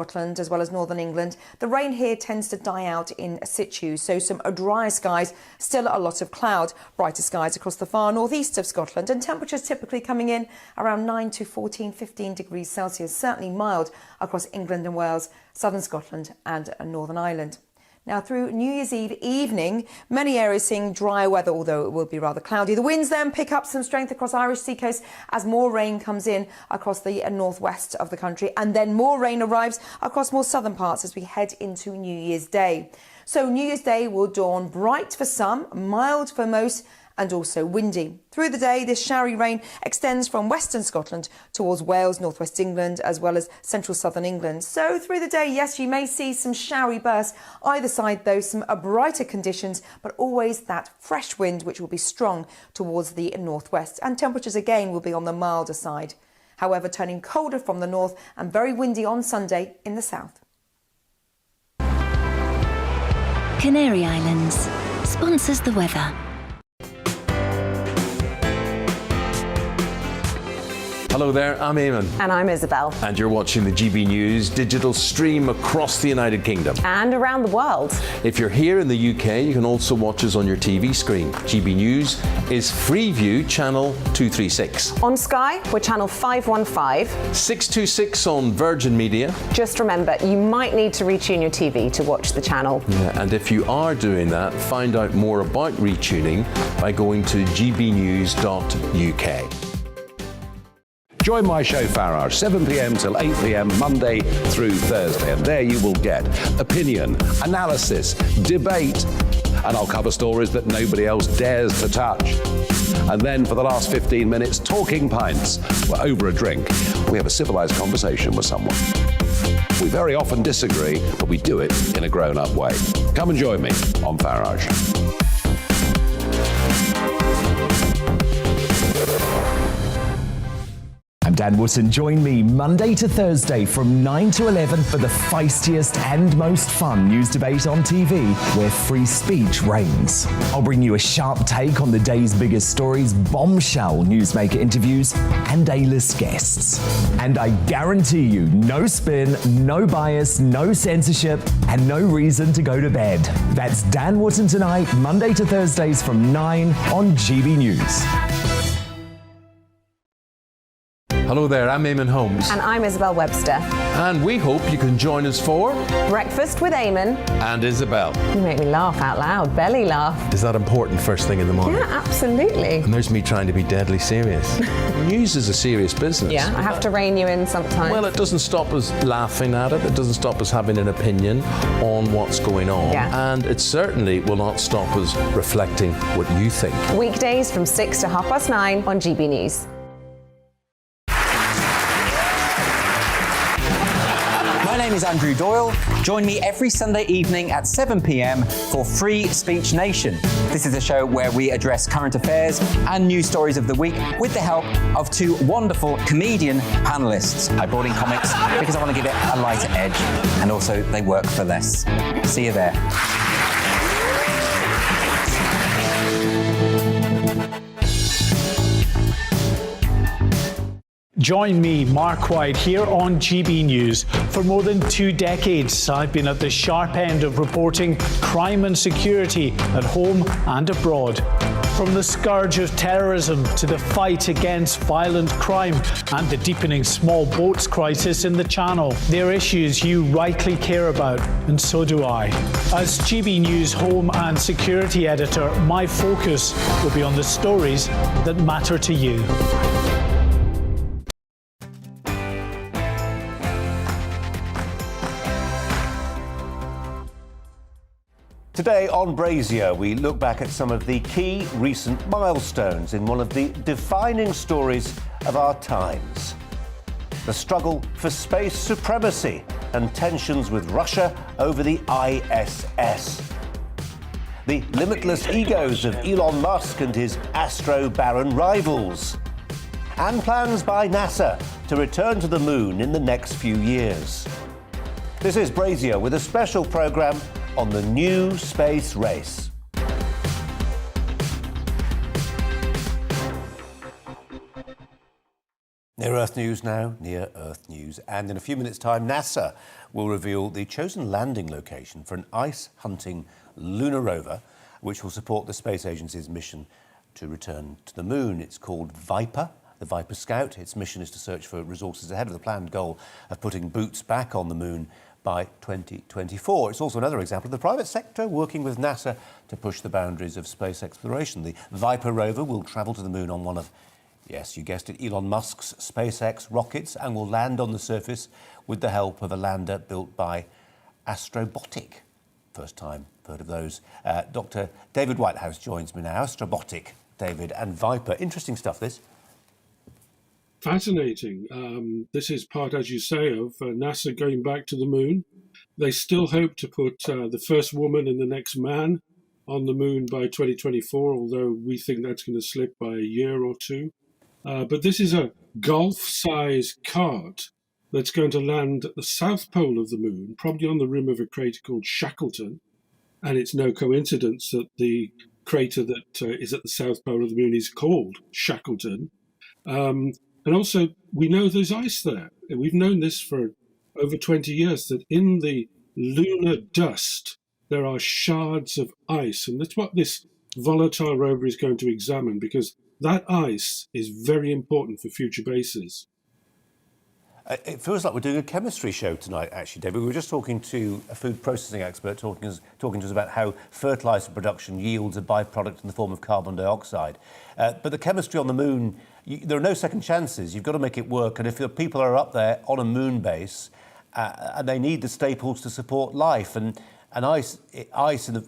Scotland as well as northern England. The rain here tends to die out in situ, so some drier skies, still a lot of cloud. Brighter skies across the far northeast of Scotland, and temperatures typically coming in around 9 to 14, 15 degrees Celsius, certainly mild across England and Wales, southern Scotland and Northern Ireland. Now, through New Year's Eve evening, many areas seeing drier weather, although it will be rather cloudy. The winds then pick up some strength across Irish sea coast as more rain comes in across the northwest of the country, and then more rain arrives across more southern parts as we head into New Year's Day. So New Year's Day will dawn bright for some, mild for most, and also windy. Through the day, this showery rain extends from western Scotland towards Wales, northwest England, as well as central southern England. So through the day, yes, you may see some showery bursts. Either side, though, some brighter conditions, but always that fresh wind, which will be strong towards the northwest. And temperatures again will be on the milder side. However, turning colder from the north and very windy on Sunday in the south. Canary Islands sponsors the weather. Hello there, I'm Eamon. And I'm Isabel. And you're watching the GB News digital stream across the United Kingdom. And around the world. If you're here in the UK, you can also watch us on your TV screen. GB News is Freeview Channel 236. On Sky, we're Channel 515. 626 on Virgin Media. Just remember, you might need to retune your TV to watch the channel. Yeah, and if you are doing that, find out more about retuning by going to gbnews.uk. Join my show Farage, 7 p.m. till 8 p.m. Monday through Thursday, and there you will get opinion, analysis, debate, and I'll cover stories that nobody else dares to touch. And then for the last 15 minutes, talking pints. We're over a drink. We have a civilized conversation with someone. We very often disagree, but we do it in a grown-up way. Come and join me on Farage. I'm Dan Wootton. Join me Monday to Thursday from 9 to 11 for the feistiest and most fun news debate on TV, where free speech reigns. I'll bring you a sharp take on the day's biggest stories, bombshell newsmaker interviews, and A-list guests. And I guarantee you, no spin, no bias, no censorship, and no reason to go to bed. That's Dan Wootton tonight, Monday to Thursdays from 9 on GB News. Hello there, I'm Eamon Holmes. And I'm Isabel Webster. And we hope you can join us for Breakfast with Eamon. And Isabel. You make me laugh out loud, belly laugh. Is that important first thing in the morning? Yeah, absolutely. And there's me trying to be deadly serious. News is a serious business. Yeah, I have to rein you in sometimes. Well, it doesn't stop us laughing at it. It doesn't stop us having an opinion on what's going on. Yeah. And it certainly will not stop us reflecting what you think. Weekdays from 6 to 9:30 on GB News. My name is Andrew Doyle. Join me every Sunday evening at 7 p.m. for Free Speech Nation. This is a show where we address current affairs and news stories of the week with the help of two wonderful comedian panellists. I brought in comics because I want to give it a lighter edge, and also they work for less. See you there. Join me, Mark White, here on GB News. For more than 2 decades, I've been at the sharp end of reporting crime and security at home and abroad. From the scourge of terrorism to the fight against violent crime and the deepening small boats crisis in the Channel, they're issues you rightly care about, and so do I. As GB News Home and Security Editor, my focus will be on the stories that matter to you. Today on Brazier, we look back at some of the key recent milestones in one of the defining stories of our times. The struggle for space supremacy and tensions with Russia over the ISS. The limitless egos of Elon Musk and his Astro Baron rivals. And plans by NASA to return to the moon in the next few years. This is Brazier with a special programme on the new space race. Near Earth news now, Near Earth news. And in a few minutes' time, NASA will reveal the chosen landing location for an ice-hunting lunar rover, which will support the space agency's mission to return to the moon. It's called Viper, the Viper Scout. Its mission is to search for resources ahead of the planned goal of putting boots back on the moon by 2024. It's also another example of the private sector working with NASA to push the boundaries of space exploration. The Viper rover will travel to the moon on one of, yes, you guessed it, Elon Musk's SpaceX rockets, and will land on the surface with the help of a lander built by Astrobotic. First time heard of those. Dr. David Whitehouse joins me now. Astrobotic, David, and Viper. Interesting stuff, this. Fascinating. This is part, as you say, of NASA going back to the moon. They still hope to put the first woman and the next man on the moon by 2024, although we think that's going to slip by a year or two. But this is a golf-sized cart that's going to land at the south pole of the moon, probably on the rim of a crater called Shackleton. And it's no coincidence that the crater that is at the south pole of the moon is called Shackleton. And also, we know there's ice there. We've known this for over 20 years, that in the lunar dust, there are shards of ice. And that's what this volatile rover is going to examine, because that ice is very important for future bases. It feels like we're doing a chemistry show tonight, actually, David. We were just talking to a food processing expert talking to us about how fertiliser production yields a byproduct in the form of carbon dioxide. But the chemistry on the moon, there are no second chances. You've got to make it work. And if the people are up there on a moon base, and they need the staples to support life, and ice and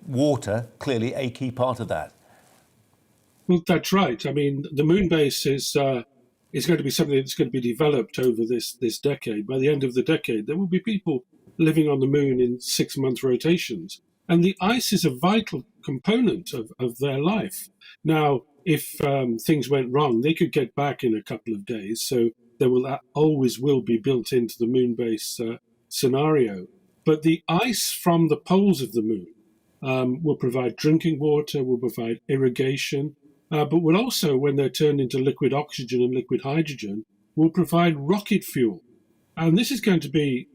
water, clearly a key part of that. Well, that's right. I mean, the moon base is going to be something that's going to be developed over this decade. By the end of the decade, there will be people living on the moon in 6-month rotations. And the ice is a vital component of their life. Now, if things went wrong, they could get back in a couple of days. So there always will be built into the moon base scenario. But the ice from the poles of the moon will provide drinking water, will provide irrigation, but will also, when they're turned into liquid oxygen and liquid hydrogen, will provide rocket fuel. And this is going to be,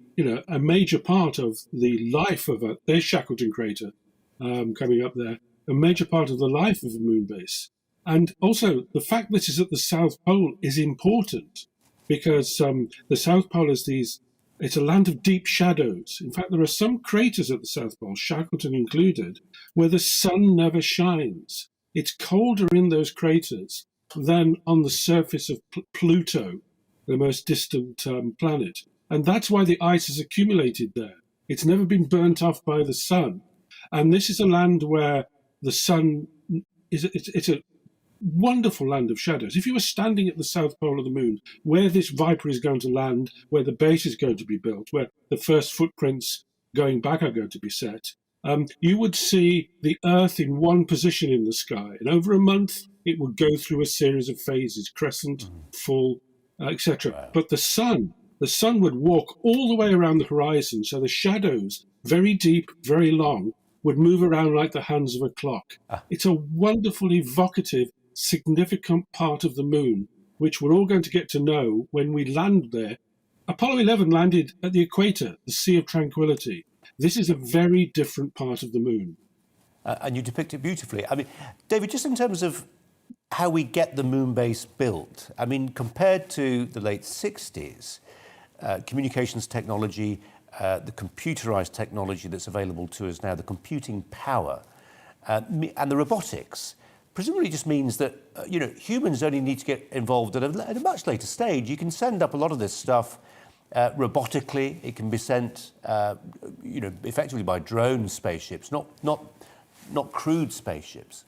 a major part of the life of there's Shackleton crater coming up there, a major part of the life of a moon base. And also, the fact that it's at the South Pole is important, because the South Pole is it's a land of deep shadows. In fact, there are some craters at the South Pole, Shackleton included, where the sun never shines. It's colder in those craters than on the surface of Pluto, the most distant planet. And that's why the ice has accumulated there. It's never been burnt off by the sun. And this is a land where the sun it's a wonderful land of shadows. If you were standing at the south pole of the moon, where this Viper is going to land, where the base is going to be built, where the first footprints going back are going to be set, you would see the Earth in one position in the sky. And over a month, it would go through a series of phases, crescent, full, etc. Wow. But the sun would walk all the way around the horizon. So the shadows, very deep, very long, would move around like the hands of a clock. It's a wonderful, evocative, significant part of the moon, which we're all going to get to know when we land there. Apollo 11 landed at the equator, the Sea of Tranquility. This is a very different part of the moon. And you depict it beautifully. I mean, David, just in terms of how we get the moon base built, I mean, compared to the late 60s, communications technology, the computerized technology that's available to us now, the computing power, and the robotics, presumably just means that, humans only need to get involved at a much later stage. You can send up a lot of this stuff robotically. It can be sent, effectively by drone spaceships, not crewed spaceships.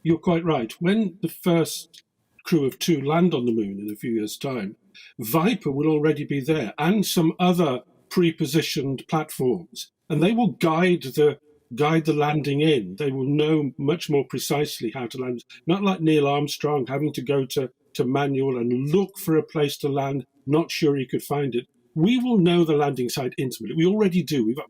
You're quite right. When the first crew of 2 land on the moon in a few years' time, Viper will already be there, and some other pre-positioned platforms, and they will guide the landing in. They will know much more precisely how to land. Not like Neil Armstrong having to go to manual and look for a place to land, not sure he could find it. We will know the landing site intimately. We already do. We've got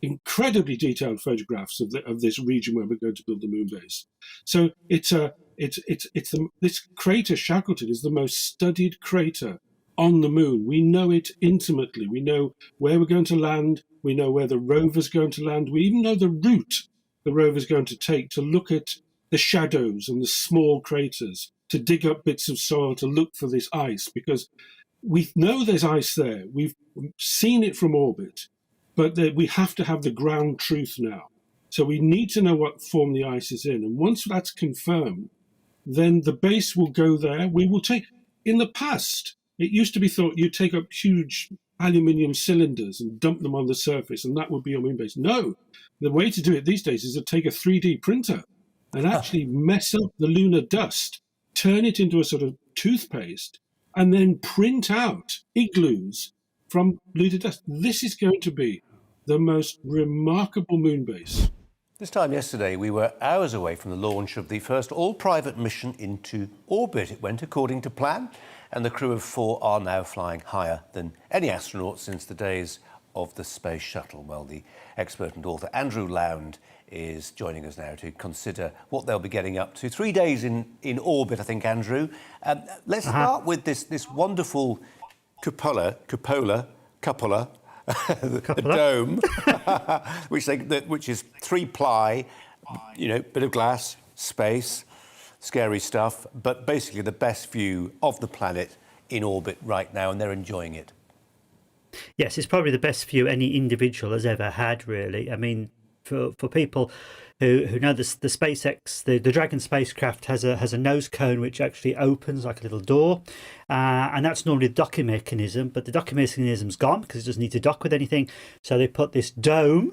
incredibly detailed photographs of this region where we're going to build the moon base. So it's a This crater Shackleton is the most studied crater on the moon. We know it intimately. We know where we're going to land. We know where the rover's going to land. We even know the route the rover's going to take to look at the shadows and the small craters, to dig up bits of soil to look for this ice, because we know there's ice there. We've seen it from orbit, but we have to have the ground truth now. So we need to know what form the ice is in. And once that's confirmed, then the base will go there. We will take, in the past, it used to be thought you'd take up huge aluminium cylinders and dump them on the surface, and that would be your moon base. No, the way to do it these days is to take a 3D printer and actually mess up the lunar dust, turn it into a sort of toothpaste, and then print out igloos from lunar dust. This is going to be the most remarkable moon base. This time yesterday, we were hours away from the launch of the first all-private mission into orbit. It went according to plan, and the crew of 4 are now flying higher than any astronaut since the days of the space shuttle. Well, the expert and author Andrew Lound is joining us now to consider what they'll be getting up to. 3 days in orbit, I think, Andrew. Let's start with this wonderful cupola, the dome, which is 3-ply, bit of glass, space, scary stuff, but basically the best view of the planet in orbit right now, and they're enjoying it. Yes, it's probably the best view any individual has ever had, really. I mean, for people who know the SpaceX, the Dragon spacecraft has a nose cone which actually opens like a little door, and that's normally the docking mechanism. But the docking mechanism's gone because it doesn't need to dock with anything. So they put this dome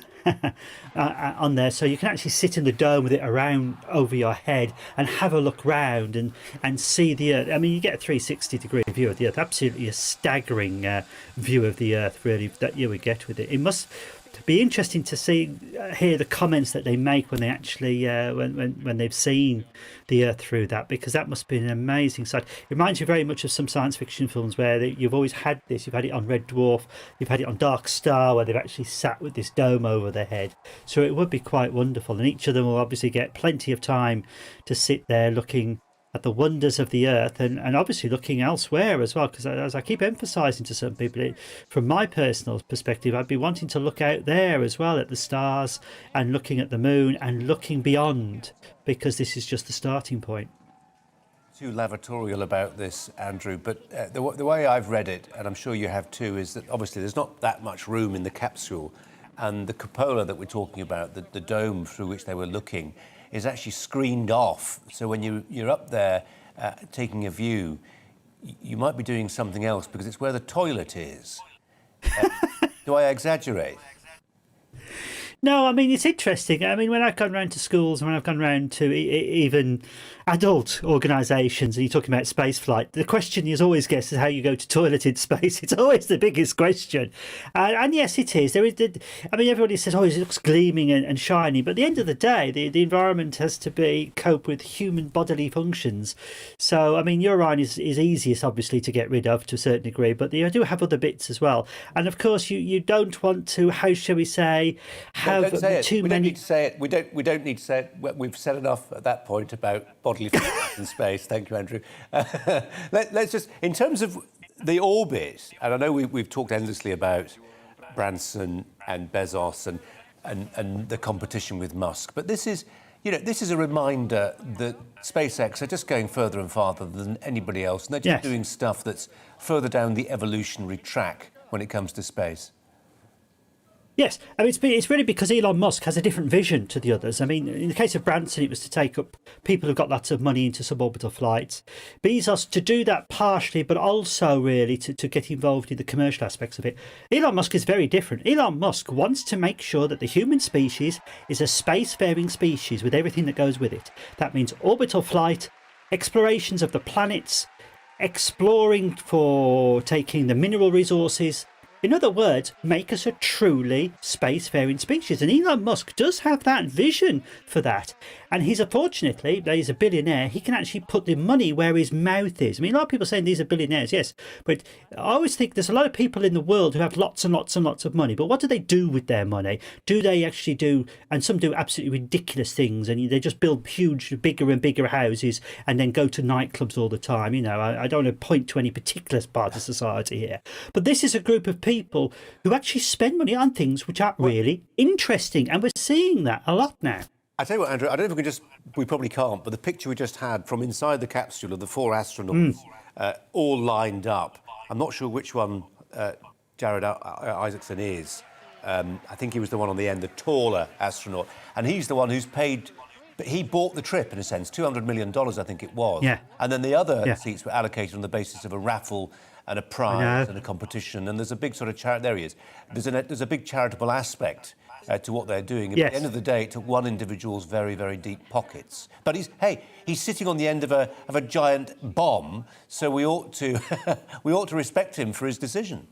on there, so you can actually sit in the dome with it around over your head and have a look round and see the Earth. I mean, you get a 360-degree view of the Earth. Absolutely a staggering view of the Earth, really, that you would get with it. It must be interesting to hear the comments that they make when they actually when they've seen the Earth through that, because that must be an amazing sight. It reminds you very much of some science fiction films where you've always had this. You've had it on Red Dwarf, you've had it on Dark Star, where they've actually sat with this dome over their head. So it would be quite wonderful, and each of them will obviously get plenty of time to sit there looking at the wonders of the Earth, and obviously looking elsewhere as well, because as I keep emphasising to some people, from my personal perspective, I'd be wanting to look out there as well at the stars and looking at the moon and looking beyond, because this is just the starting point. Too lavatorial about this, Andrew, but the way I've read it, and I'm sure you have too, is that obviously there's not that much room in the capsule, and the cupola that we're talking about, the dome through which they were looking, is actually screened off. So when you're up there taking a view, you might be doing something else because it's where the toilet is. Do I exaggerate? No, I mean, it's interesting. I mean, when I've gone round to schools and when I've gone round to even adult organisations and you're talking about space flight, the question you always get is how you go to toilet in space. It's always the biggest question. And yes, it is. I mean, everybody says, oh, it looks gleaming and shiny. But at the end of the day, the environment has to cope with human bodily functions. So, I mean, urine is easiest, obviously, to get rid of to a certain degree. But you do have other bits as well. And, of course, you don't want to, how shall we say, have too many... We don't need to say it. We don't need to say it. We've said enough at that point about bodily functions in space. Thank you, Andrew. Let's just, in terms of the orbit, and I know we've talked endlessly about Branson and Bezos and the competition with Musk, but this is a reminder that SpaceX are just going further and farther than anybody else, and they're just doing stuff that's further down the evolutionary track when it comes to space. Yes, I mean, it's really because Elon Musk has a different vision to the others. I mean, in the case of Branson, it was to take up people who've got lots of money into suborbital flights. Bezos to do that partially, but also really to get involved in the commercial aspects of it. Elon Musk is very different. Elon Musk wants to make sure that the human species is a spacefaring species with everything that goes with it. That means orbital flight, explorations of the planets, exploring for taking the mineral resources. In other words, make us a truly spacefaring species. And Elon Musk does have that vision for that. And he's unfortunately, he's a billionaire. He can actually put the money where his mouth is. I mean, a lot of people saying these are billionaires, yes, but I always think there's a lot of people in the world who have lots and lots and lots of money. But what do they do with their money? Do they actually do? And some do absolutely ridiculous things, and they just build huge, bigger and bigger houses, and then go to nightclubs all the time. You know, I don't want to point to any particular part of society here, but this is a group of people who actually spend money on things which are really interesting, and we're seeing that a lot now. I tell you what, Andrew, I don't know if we can we probably can't, but the picture we just had from inside the capsule of the 4 astronauts all lined up. I'm not sure which one Jared Isaacson is. I think he was the one on the end, the taller astronaut. And he's the one who's paid, but he bought the trip, in a sense, $200 million, I think it was. Yeah. And then the other seats were allocated on the basis of a raffle and a prize and a competition. And there's a big sort of there he is. There's a big charitable aspect to what they're doing. At the end of the day, it took one individual's very, very deep pockets. But he's sitting on the end of a giant bomb, so we ought to respect him for his decision.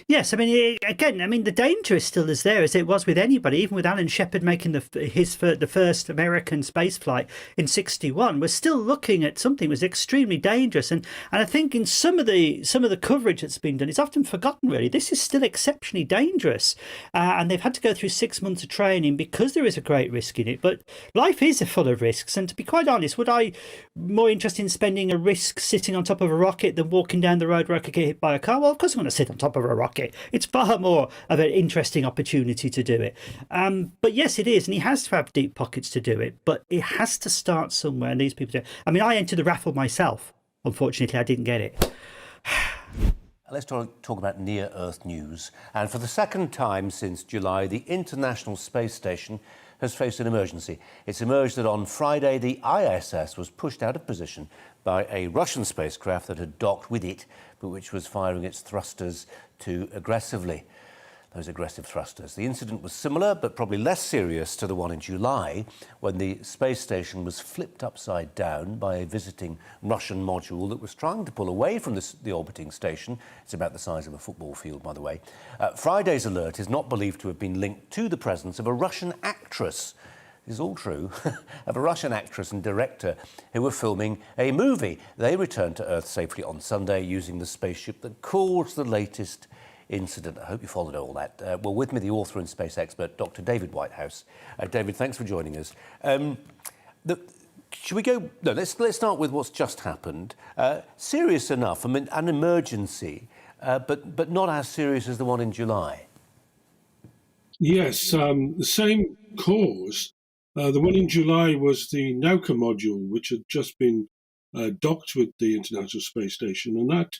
Yes, I mean, again, I mean, the danger is still as there as it was with anybody, even with Alan Shepard making the first American space flight in '61. We're still looking at something that was extremely dangerous, and I think in some of the coverage that's been done, it's often forgotten. Really, this is still exceptionally dangerous, and they've had to go through 6 months of training because there is a great risk in it. But life is full of risks, and to be quite honest, would I more interested in spending a risk sitting on top of a rocket than walking down the road where I could get hit by a car? Well, of course I'm going to sit on top of a rocket. It's far more of an interesting opportunity to do it. But yes, it is, and he has to have deep pockets to do it, but it has to start somewhere, and these people do. I mean, I entered the raffle myself. Unfortunately, I didn't get it. Let's talk about near-Earth news. And for the second time since July, the International Space Station has faced an emergency. It's emerged that on Friday, the ISS was pushed out of position by a Russian spacecraft that had docked with it, but which was firing its thrusters too aggressively. Those aggressive thrusters. The incident was similar, but probably less serious to the one in July, when the space station was flipped upside down by a visiting Russian module that was trying to pull away from the orbiting station. It's about the size of a football field, by the way. Friday's alert is not believed to have been linked to the presence of a Russian actress. This is all true, of a Russian actress and director who were filming a movie. They returned to Earth safely on Sunday using the spaceship that caused the latest incident. I hope you followed all that. Well, with me, the author and space expert, Dr. David Whitehouse. David, thanks for joining us. Should we go? No, let's start with what's just happened. Serious enough, I mean, an emergency, but not as serious as the one in July. Yes, the same cause. The one in July was the Nauka module, which had just been docked with the International Space Station, and that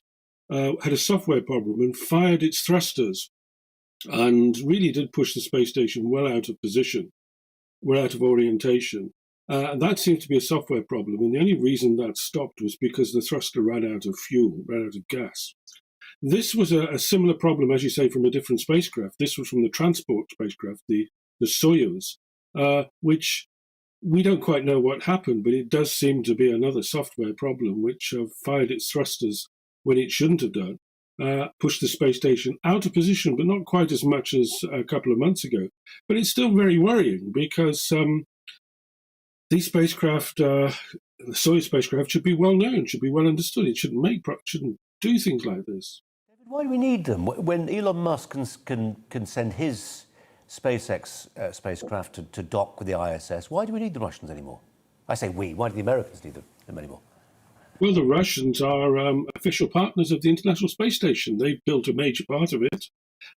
had a software problem and fired its thrusters and really did push the space station well out of position, well out of orientation. And that seemed to be a software problem, and the only reason that stopped was because the thruster ran out of fuel, ran out of gas. This was a similar problem, as you say, from a different spacecraft. This was from the transport spacecraft, the Soyuz, which we don't quite know what happened, but it does seem to be another software problem which fired its thrusters when it shouldn't have done, pushed the space station out of position, but not quite as much as a couple of months ago. But it's still very worrying because these spacecraft, the Soyuz spacecraft, should be well known, should be well understood. It shouldn't shouldn't do things like this. Why do we need them? When Elon Musk can send his SpaceX spacecraft to dock with the ISS, why do we need the Russians anymore? I say we. Why do the Americans need them anymore? Well, the Russians are official partners of the International Space Station. They've built a major part of it.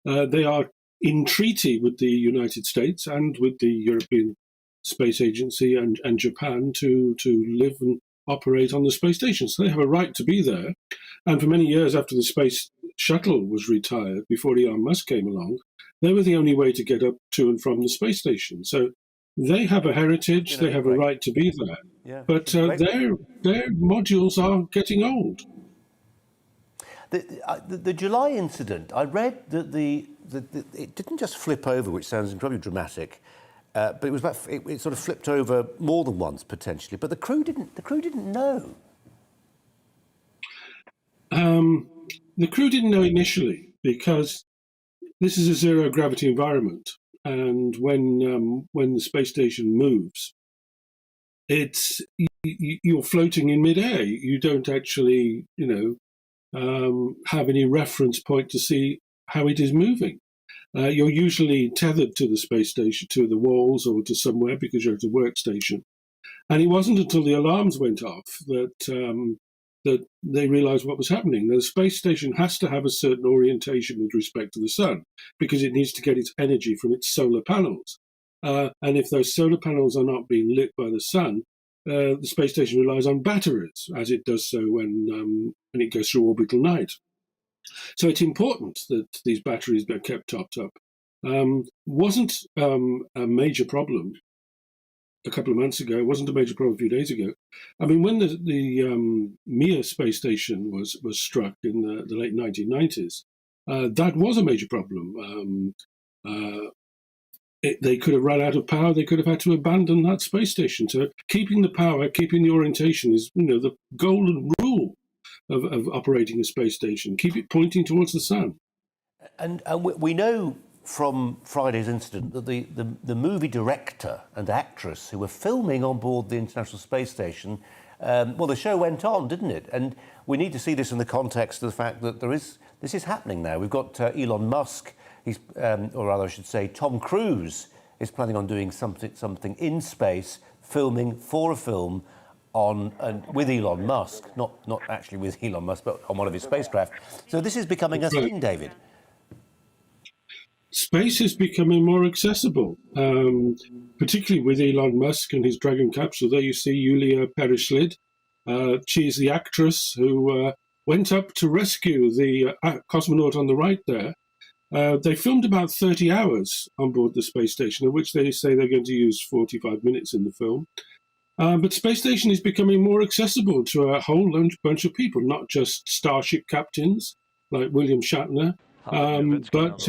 They are in treaty with the United States and with the European Space Agency and Japan to live and operate on the space station. So they have a right to be there. And for many years after the space shuttle was retired, before Elon Musk came along, they were the only way to get up to and from the space station. So they have a heritage, they have a right to be there. Yeah. But their modules are getting old. The July incident, I read that it didn't just flip over, which sounds incredibly dramatic, but it sort of flipped over more than once potentially. But the crew didn't know. The crew didn't know initially because this is a zero gravity environment, and when the space station moves, you're floating in midair. You don't actually, have any reference point to see how it is moving. You're usually tethered to the space station, to the walls or to somewhere because you're at a workstation. And it wasn't until the alarms went off that they realized what was happening. The space station has to have a certain orientation with respect to the sun because it needs to get its energy from its solar panels. And if those solar panels are not being lit by the sun, the space station relies on batteries, as it does so when it goes through orbital night. So it's important that these batteries are kept topped up. Wasn't a major problem a couple of months ago. It wasn't a major problem a few days ago. I mean, when the Mir space station was struck in the late 1990s, that was a major problem. They could have run out of power. They could have had to abandon that space station. So keeping the power, keeping the orientation is, the golden rule of operating a space station. Keep it pointing towards the sun. And we know from Friday's incident that the movie director and actress who were filming on board the International Space Station, the show went on, didn't it? And we need to see this in the context of the fact that this is happening now. We've got Elon Musk, or rather I should say Tom Cruise is planning on doing something in space, filming for a film with Elon Musk, not actually with Elon Musk, but on one of his spacecraft. So this is becoming a thing, David. Space is becoming more accessible, particularly with Elon Musk and his Dragon capsule. There you see Yulia Pereslid. She is the actress who went up to rescue the cosmonaut on the right there. They filmed about 30 hours on board the space station, of which they say they're going to use 45 minutes in the film. But space station is becoming more accessible to a whole bunch of people, not just starship captains like William Shatner, but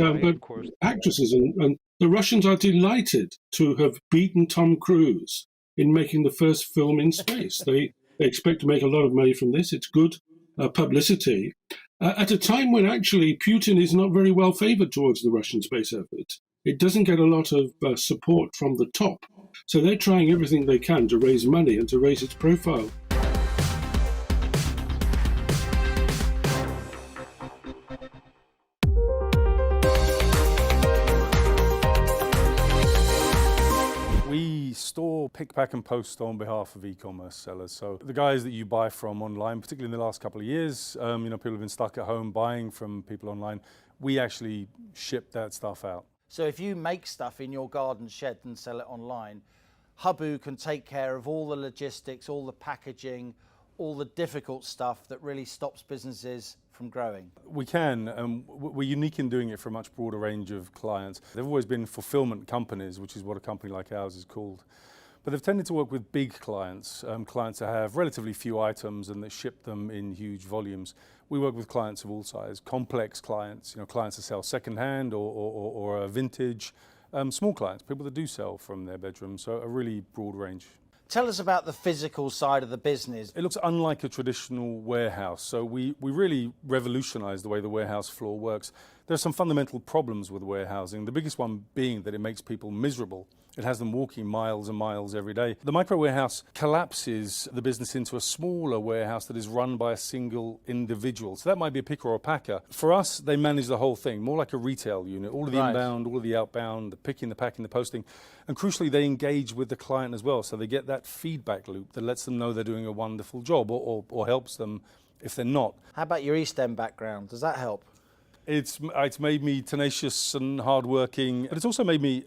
actresses. And the Russians are delighted to have beaten Tom Cruise in making the first film in space. They expect to make a lot of money from this. It's good publicity. At a time when actually Putin is not very well favoured towards the Russian space effort. It doesn't get a lot of support from the top. So they're trying everything they can to raise money and to raise its profile. We store, pick, pack and post on behalf of e-commerce sellers. So the guys that you buy from online, particularly in the last couple of years, people have been stuck at home buying from people online. We actually ship that stuff out. So if you make stuff in your garden shed and sell it online, Hubbu can take care of all the logistics, all the packaging, all the difficult stuff that really stops businesses from growing. We can. We're unique in doing it for a much broader range of clients. They've always been fulfillment companies, which is what a company like ours is called. But they've tended to work with big clients, clients that have relatively few items and that ship them in huge volumes. We work with clients of all sizes, complex clients, clients that sell second-hand or vintage, small clients, people that do sell from their bedroom, so a really broad range. Tell us about the physical side of the business. It looks unlike a traditional warehouse, so we really revolutionized the way the warehouse floor works. There are some fundamental problems with warehousing, the biggest one being that it makes people miserable. It has them walking miles and miles every day. The micro warehouse collapses the business into a smaller warehouse that is run by a single individual. So that might be a picker or a packer. For us, they manage the whole thing, more like a retail unit, all of the inbound, all of the outbound, the picking, the packing, the posting. And crucially, they engage with the client as well. So they get that feedback loop that lets them know they're doing a wonderful job or helps them if they're not. How about your East End background? Does that help? It's made me tenacious and hardworking, but it's also made me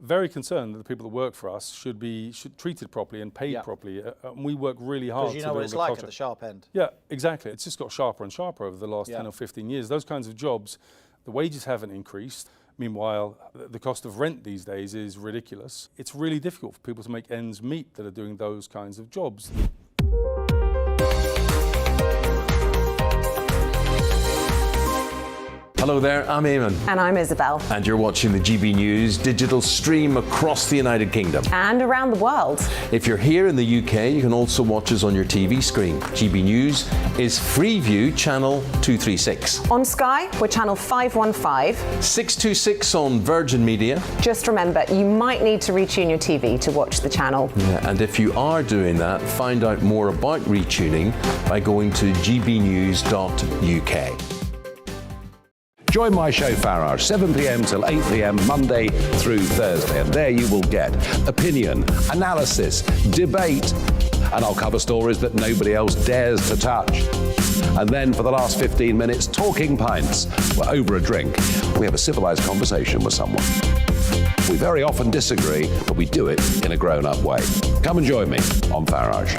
very concerned that the people that work for us should be treated properly and paid properly. We work really hard. Because you know what it's like at the sharp end. Yeah, exactly. It's just got sharper and sharper over the last 10 or 15 years. Those kinds of jobs, the wages haven't increased. Meanwhile, the cost of rent these days is ridiculous. It's really difficult for people to make ends meet that are doing those kinds of jobs. Hello there, I'm Eamon. And I'm Isabel. And you're watching the GB News digital stream across the United Kingdom. And around the world. If you're here in the UK, you can also watch us on your TV screen. GB News is Freeview Channel 236. On Sky, we're Channel 515. 626 on Virgin Media. Just remember, you might need to retune your TV to watch the channel. Yeah, and if you are doing that, find out more about retuning by going to gbnews.uk. Join my show Farage, 7 p.m. till 8 p.m. Monday through Thursday. And there you will get opinion, analysis, debate, and I'll cover stories that nobody else dares to touch. And then for the last 15 minutes, talking pints. We're over a drink. We have a civilized conversation with someone. We very often disagree, but we do it in a grown-up way. Come and join me on Farage.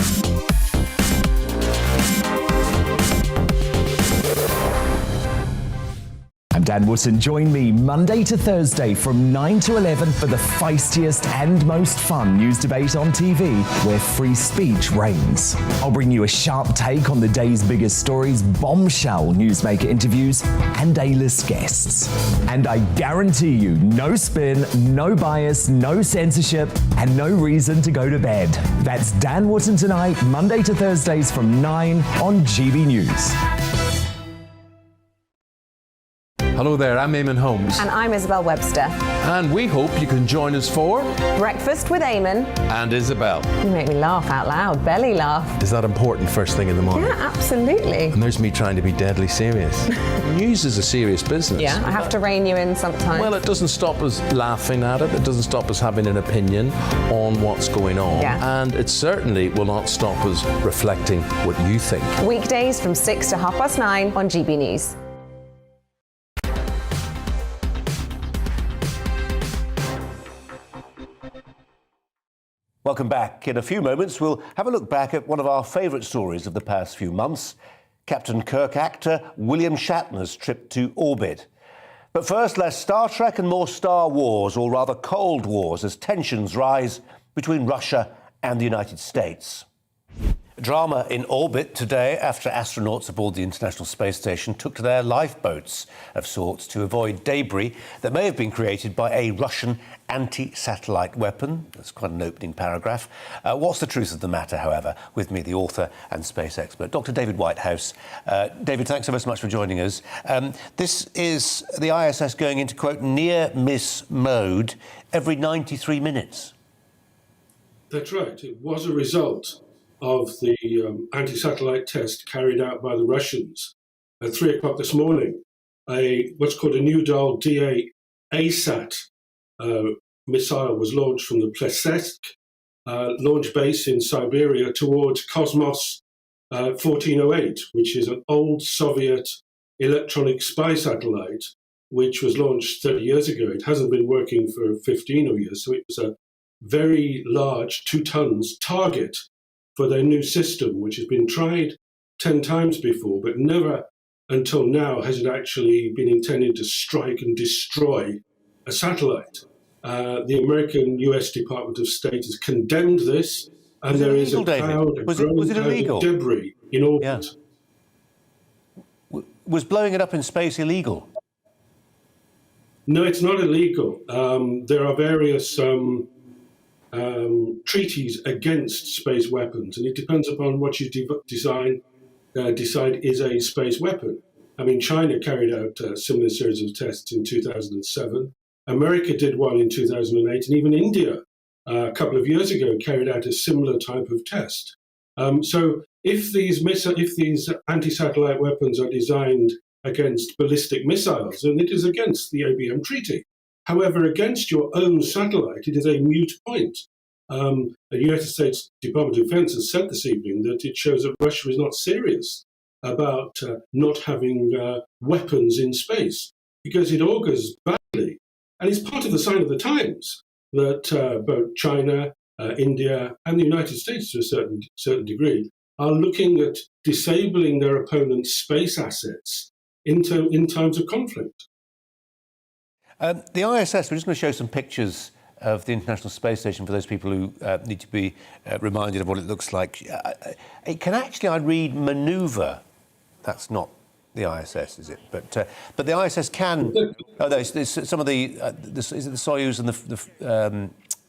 I'm Dan Wootton. Join me Monday to Thursday from 9 to 11 for the feistiest and most fun news debate on TV, where free speech reigns. I'll bring you a sharp take on the day's biggest stories, bombshell newsmaker interviews, and A-list guests. And I guarantee you, no spin, no bias, no censorship, and no reason to go to bed. That's Dan Wootton tonight, Monday to Thursdays from 9 on GB News. Hello there, I'm Eamon Holmes. And I'm Isabel Webster. And we hope you can join us for Breakfast with Eamon. And Isabel. You make me laugh out loud, belly laugh. Is that important first thing in the morning? Yeah, absolutely. And there's me trying to be deadly serious. News is a serious business. Yeah, I have to rein you in sometimes. Well, it doesn't stop us laughing at it. It doesn't stop us having an opinion on what's going on. Yeah. And it certainly will not stop us reflecting what you think. Weekdays from 6 to 9:30 on GB News. Welcome back. In a few moments, we'll have a look back at one of our favourite stories of the past few months, Captain Kirk actor William Shatner's trip to orbit. But first, less Star Trek and more Star Wars, or rather Cold Wars, as tensions rise between Russia and the United States. Drama in orbit today after astronauts aboard the International Space Station took to their lifeboats of sorts to avoid debris that may have been created by a Russian anti-satellite weapon. That's quite an opening paragraph. What's the truth of the matter, however? With me, the author and space expert, Dr. David Whitehouse. David, thanks so much for joining us. This is the ISS going into, quote, near-miss mode every 93 minutes. That's right. It was a result of the anti-satellite test carried out by the Russians at 3 o'clock this morning. What's called a New-Dal DA ASAT missile was launched from the Plesetsk launch base in Siberia towards Cosmos 1408, which is an old Soviet electronic spy satellite, which was launched 30 years ago. It hasn't been working for 15 years, so it was a very large 2 tons target for their new system, which has been tried 10 times before, but never until now has it actually been intended to strike and destroy a satellite. The American US Department of State has condemned this, and there is a cloud of debris in orbit. Yeah. Was blowing it up in space illegal? No, it's not illegal. There are various treaties against space weapons, and it depends upon what you decide is a space weapon. I mean, China carried out a similar series of tests in 2007. America did one in 2008, and even India a couple of years ago carried out a similar type of test. So if these anti-satellite weapons are designed against ballistic missiles, then it is against the ABM Treaty. However, against your own satellite, it is a moot point. The United States Department of Defense has said this evening that it shows that Russia is not serious about not having weapons in space, because it augurs badly. And it's part of the sign of the times that both China, India, and the United States, to a certain degree, are looking at disabling their opponent's space assets in times of conflict. The ISS, we're just going to show some pictures of the International Space Station for those people who need to be reminded of what it looks like. It can actually, I read, manoeuvre. That's not The ISS, is it? But the ISS can. Oh, there's some of the. Is it the Soyuz and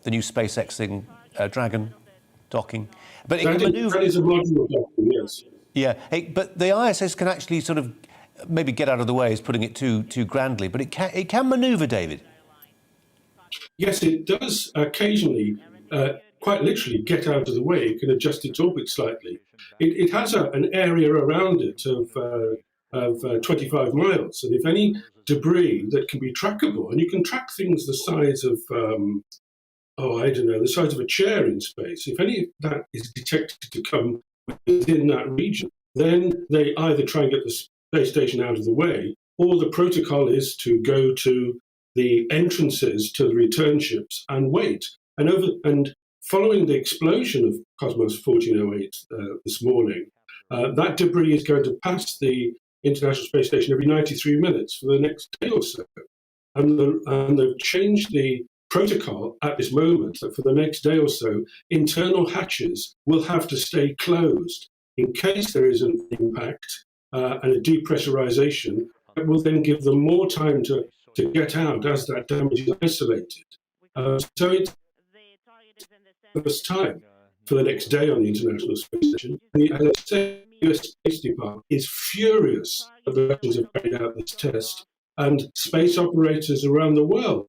the new SpaceX thing, Dragon, docking? But it can maneuver. That is a modular docking, yes. Yeah, but the ISS can actually sort of maybe get out of the way, is putting it too grandly. But it can maneuver, David. Yes, it does occasionally, quite literally, get out of the way. It can adjust its orbit slightly. It has an area around it of 25 miles, and if any debris that can be trackable, and you can track things the size of, the size of a chair in space, if any of that is detected to come within that region, then they either try and get the space station out of the way, or the protocol is to go to the entrances to the return ships and wait. And following the explosion of Cosmos 1408 this morning, that debris is going to pass the International Space Station every 93 minutes for the next day or so. And they've changed the protocol at this moment that for the next day or so, internal hatches will have to stay closed in case there is an impact and a depressurization. It will then give them more time to get out as that damage is isolated. So it's the first time for the next day on the International Space Station. The US Space Department is furious that the Russians have carried out this test, and space operators around the world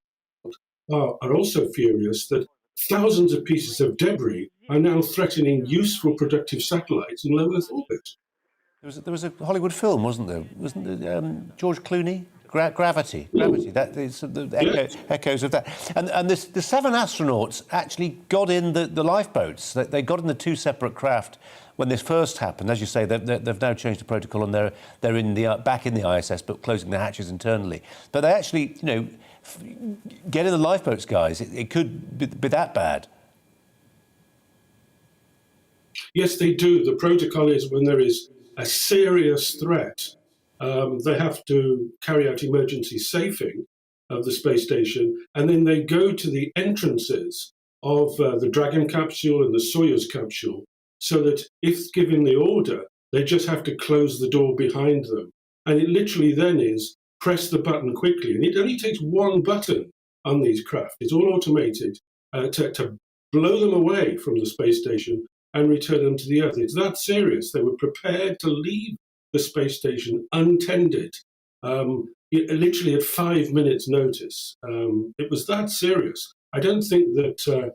are also furious that thousands of pieces of debris are now threatening useful, productive satellites in low Earth orbit. There was a Hollywood film, wasn't there? Wasn't there George Clooney? Gravity. That is the echoes of that. And the 7 astronauts actually got in the lifeboats. They got in the 2 separate craft when this first happened. As you say, they've now changed the protocol and they're in back in the ISS, but closing the hatches internally. But they actually, get in the lifeboats, guys. It could be that bad. Yes, they do. The protocol is when there is a serious threat, they have to carry out emergency safing of the space station, and then they go to the entrances of the Dragon capsule and the Soyuz capsule, so that if given the order, they just have to close the door behind them. And it literally then is press the button quickly. And it only takes one button on these craft. It's all automated to blow them away from the space station and return them to the Earth. It's that serious. They were prepared to leave the space station untended, literally at 5 minutes' notice. It was that serious. I don't think that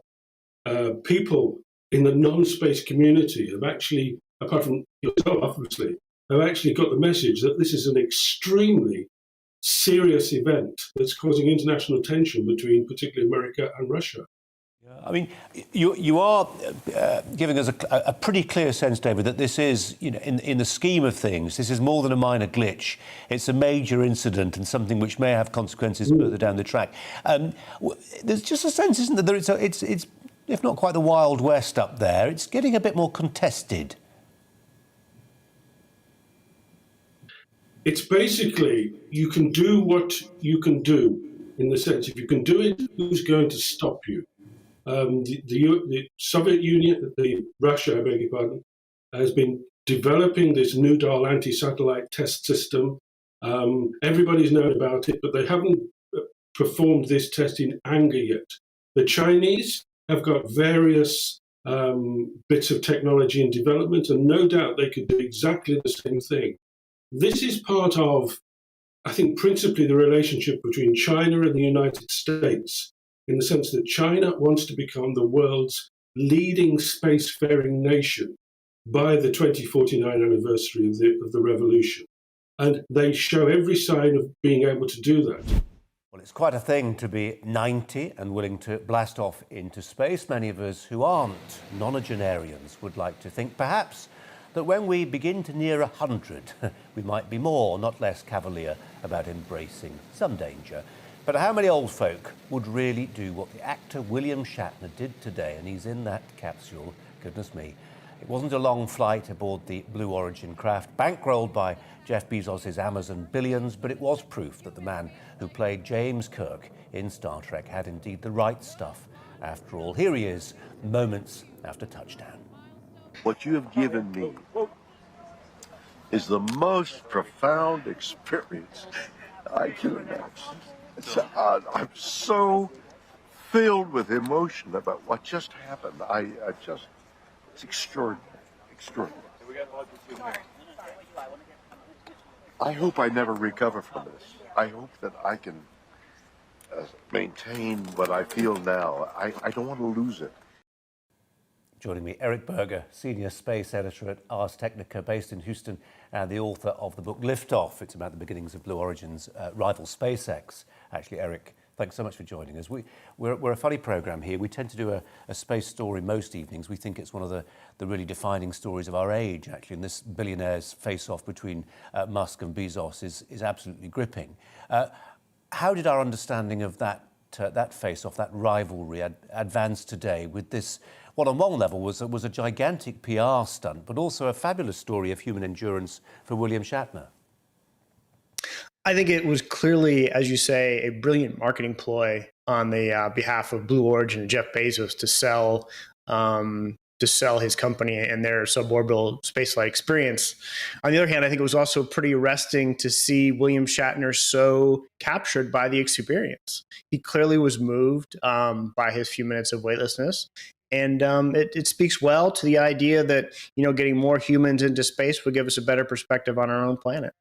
people in the non-space community have actually, apart from yourself, obviously, have actually got the message that this is an extremely serious event that's causing international tension between particularly America and Russia. I mean, you are giving us a pretty clear sense, David, that this is, in the scheme of things, this is more than a minor glitch. It's a major incident and something which may have consequences further down the track. There's just a sense, isn't there, that it's if not quite the Wild West up there, it's getting a bit more contested. It's basically, you can do what you can do, in the sense, if you can do it, who's going to stop you? The Soviet Union, Russia, I beg your pardon, has been developing this Noodle anti-satellite test system. Everybody's known about it, but they haven't performed this test in anger yet. The Chinese have got various bits of technology in development, and no doubt they could do exactly the same thing. This is part of, I think, principally the relationship between China and the United States, in the sense that China wants to become the world's leading spacefaring nation by the 2049 anniversary of the revolution. And they show every sign of being able to do that. Well, it's quite a thing to be 90 and willing to blast off into space. Many of us who aren't nonagenarians would like to think, perhaps, that when we begin to near 100, we might be more, not less cavalier about embracing some danger. But how many old folk would really do what the actor William Shatner did today? And he's in that capsule, goodness me. It wasn't a long flight aboard the Blue Origin craft, bankrolled by Jeff Bezos' Amazon billions, but it was proof that the man who played James Kirk in Star Trek had indeed the right stuff. After all, here he is, moments after touchdown. What you have given me is the most profound experience I can imagine. I'm so filled with emotion about what just happened. It's extraordinary, extraordinary. I hope I never recover from this. I hope that I can maintain what I feel now. I don't want to lose it. Joining me, Eric Berger, Senior Space Editor at Ars Technica, based in Houston, and the author of the book Liftoff. It's about the beginnings of Blue Origin's rival SpaceX. Actually, Eric, thanks so much for joining us. We're a funny programme here. We tend to do a space story most evenings. We think it's one of the really defining stories of our age, actually, and this billionaires' face-off between Musk and Bezos is absolutely gripping. How did our understanding of that face-off, that rivalry, advance today with this? What on one level was a gigantic PR stunt, but also a fabulous story of human endurance for William Shatner. I think it was clearly, as you say, a brilliant marketing ploy on the behalf of Blue Origin and Jeff Bezos to sell his company and their suborbital spaceflight experience. On the other hand, I think it was also pretty arresting to see William Shatner so captured by the experience. He clearly was moved by his few minutes of weightlessness. And it speaks well to the idea that, getting more humans into space would give us a better perspective on our own planet.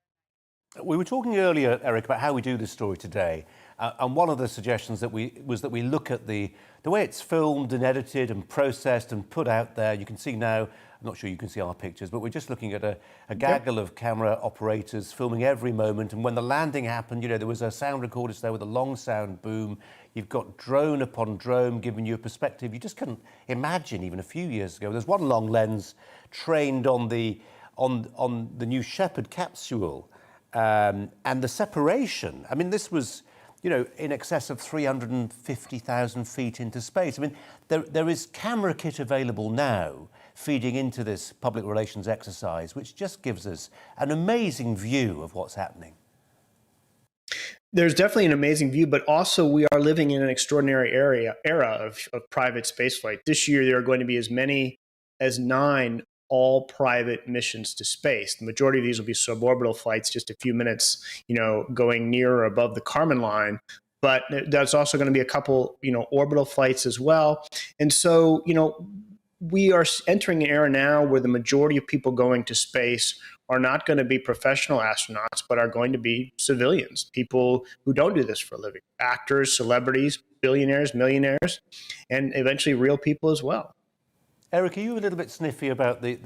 We were talking earlier, Eric, about how we do this story today. And one of the suggestions was that we look at the way it's filmed and edited and processed and put out there. You can see now, I'm not sure you can see our pictures, but we're just looking at a gaggle of camera operators filming every moment. And when the landing happened, there was a sound recorder there with a long sound boom. You've got drone upon drone giving you a perspective you just couldn't imagine even a few years ago. There's one long lens trained on the New Shepard capsule, and the separation. I mean, this was, in excess of 350,000 feet into space. I mean, there is camera kit available now feeding into this public relations exercise, which just gives us an amazing view of what's happening. There's definitely an amazing view, but also we are living in an extraordinary era of private spaceflight. This year, there are going to be as many as 9 all-private missions to space. The majority of these will be suborbital flights, just a few minutes, going near or above the Kármán line. But there's also going to be a couple, orbital flights as well. And so, we are entering an era now where the majority of people going to space are not going to be professional astronauts, but are going to be civilians, people who don't do this for a living, actors, celebrities, billionaires, millionaires, and eventually real people as well. Eric, are you a little bit sniffy about the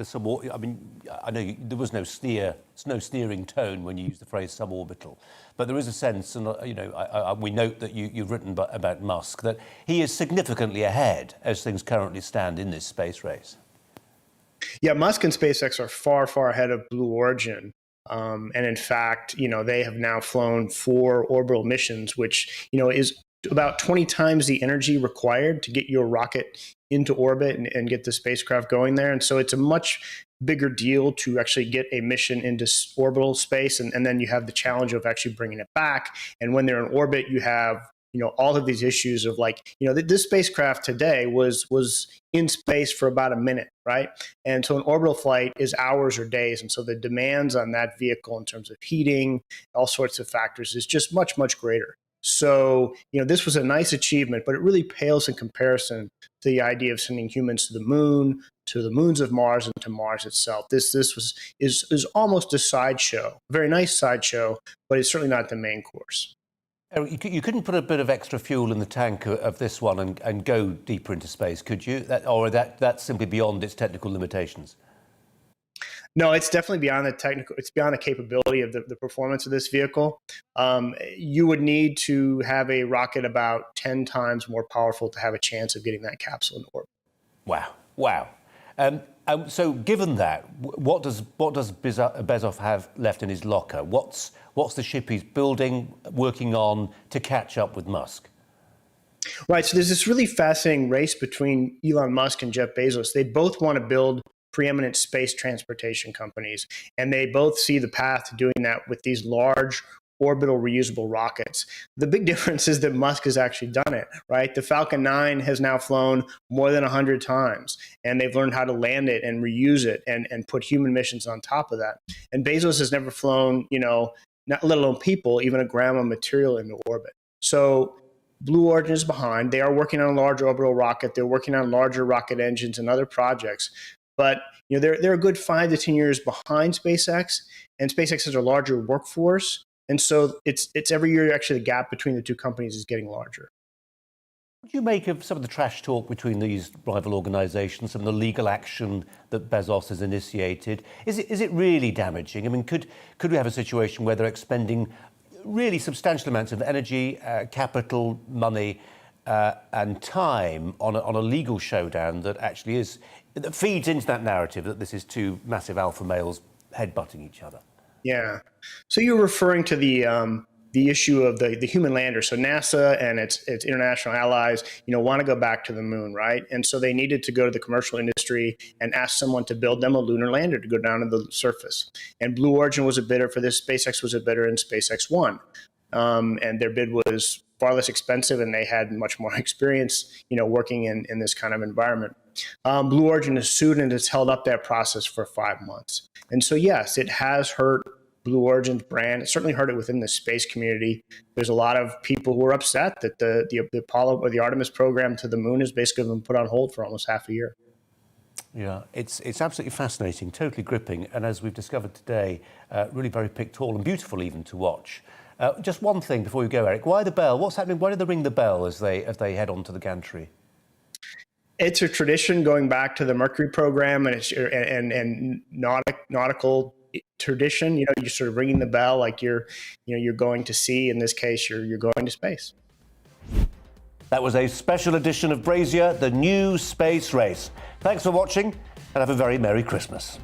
I mean, I know there was no sneering tone when you used the phrase suborbital, but there is a sense, and we note that you've written about Musk, that he is significantly ahead as things currently stand in this space race. Yeah, Musk and SpaceX are far, far ahead of Blue Origin. And in fact, they have now flown 4 orbital missions, which, is about 20 times the energy required to get your rocket into orbit and get the spacecraft going there. And so it's a much bigger deal to actually get a mission into orbital space. And then you have the challenge of actually bringing it back. And when they're in orbit, you have all of these issues of this spacecraft today was in space for about a minute, right? And so an orbital flight is hours or days. And so the demands on that vehicle in terms of heating, all sorts of factors is just much, much greater. So, this was a nice achievement, but it really pales in comparison to the idea of sending humans to the moon, to the moons of Mars, and to Mars itself. This is almost a sideshow, a very nice sideshow, but it's certainly not the main course. You couldn't put a bit of extra fuel in the tank of this one and go deeper into space, could you? That's simply beyond its technical limitations? No, it's definitely beyond it's beyond the capability of the performance of this vehicle. You would need to have a rocket about 10 times more powerful to have a chance of getting that capsule in orbit. Wow. So given that, what does Bezos have left in his locker? What's the ship he's building, working on to catch up with Musk? Right. So there's this really fascinating race between Elon Musk and Jeff Bezos. They both want to build preeminent space transportation companies, and they both see the path to doing that with these large orbital reusable rockets. The big difference is that Musk has actually done it, right? The Falcon 9 has now flown more than 100 times, and they've learned how to land it and reuse it and put human missions on top of that. And Bezos has never flown, not let alone people, even a gram of material into orbit. So Blue Origin is behind. They are working on a large orbital rocket. They're working on larger rocket engines and other projects. But they're a good 5 to 10 years behind SpaceX, and SpaceX has a larger workforce. And so it's every year actually the gap between the two companies is getting larger. What do you make of some of the trash talk between these rival organisations, some of the legal action that Bezos has initiated? Is it really damaging? I mean, could we have a situation where they're expending really substantial amounts of energy, capital, money, and time on a legal showdown that actually that feeds into that narrative that this is two massive alpha males headbutting each other? Yeah. So you're referring to the issue of the human lander. So NASA and its international allies, want to go back to the moon, right? And so they needed to go to the commercial industry and ask someone to build them a lunar lander to go down to the surface. And Blue Origin was a bidder for this. SpaceX was a bidder, and SpaceX won. And their bid was far less expensive, and they had much more experience, working in this kind of environment. Blue Origin is sued, and it's held up that process for 5 months. And so, yes, it has hurt Blue Origin's brand. It certainly hurt it within the space community. There's a lot of people who are upset that the Apollo or the Artemis program to the moon has basically been put on hold for almost half a year. Yeah, it's absolutely fascinating, totally gripping, and as we've discovered today, really very pictorial and beautiful even to watch. Just one thing before you go, Eric. Why the bell? What's happening? Why do they ring the bell as they head on to the gantry? It's a tradition going back to the Mercury program, and it's and nautical tradition. You're sort of ringing the bell like you're going to sea. In this case, you're going to space. That was a special edition of Brazier, the new space race. Thanks for watching, and have a very Merry Christmas.